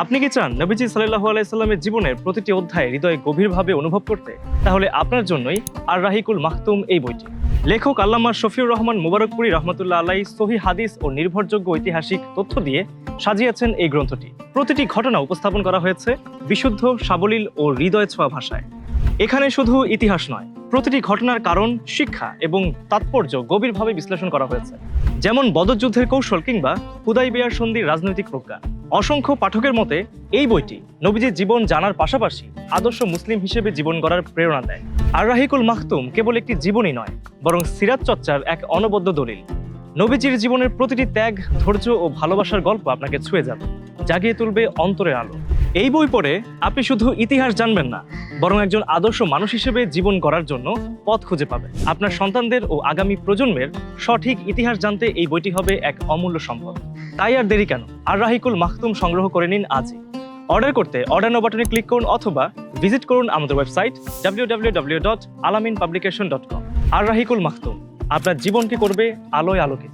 আপনি কি চান নবীজি সাল্লাল্লাহু আলাইহি সাল্লামের জীবনের প্রতিটি অধ্যায় হৃদয়ে গভীরভাবে অনুভব করতে? তাহলে আপনার জন্যই আর রাহিকুল মাখতুম এই বইটি। লেখক আল্লামা শফিউর রহমান মুবারকপুরী রহমতুল্লাহ আলাইহি সহিহ হাদিস ও নির্ভরযোগ্য ঐতিহাসিক তথ্য দিয়ে সাজিয়েছেন এই গ্রন্থটি। প্রতিটি ঘটনা উপস্থাপন করা হয়েছে বিশুদ্ধ, সাবলীল ও হৃদয় ছোঁয়া ভাষায়। এখানে শুধু ইতিহাস নয়, প্রতিটি ঘটনার কারণ, শিক্ষা এবং তাৎপর্য গভীরভাবে বিশ্লেষণ করা হয়েছে। যেমন বদর যুদ্ধের কৌশল কিংবা হুদাইবিয়ার সন্ধির রাজনৈতিক প্রজ্ঞা। অসংখ্য পাঠকের মতে এই বইটি নবীজির জীবন জানার পাশাপাশি আদর্শ মুসলিম হিসেবে জীবন গড়ার প্রেরণা দেয়। আর রাহিকুল মাখতুম কেবল একটি জীবনী নয়, বরং সিরাত চর্চার এক অনবদ্য দলিল। নবীজির জীবনের প্রতিটি ত্যাগ, ধৈর্য ও ভালোবাসার গল্প আপনাকে ছুঁয়ে যাবে, জাগিয়ে তুলবে অন্তরের আলো। এই বই পড়ে আপনি শুধু ইতিহাস জানবেন না, বরং একজন আদর্শ মানুষ হিসেবে জীবন গড়ার জন্য পথ খুঁজে পাবেন। আপনার সন্তানদের ও আগামী প্রজন্মের সঠিক ইতিহাস জানতে এই বইটি হবে এক অমূল্য সম্পদ। তাই আর দেরি কেন, আর রাহিকুল মাখতুম সংগ্রহ করে নিন আজই। অর্ডার করতে অর্ডার নাও বাটনে ক্লিক করুন অথবা ভিজিট করুন আমাদের ওয়েবসাইট www.alaminpublication.com। আর রাহিকুল মাখতুম আপনার জীবনকে করবে আলোয় আলোকিত।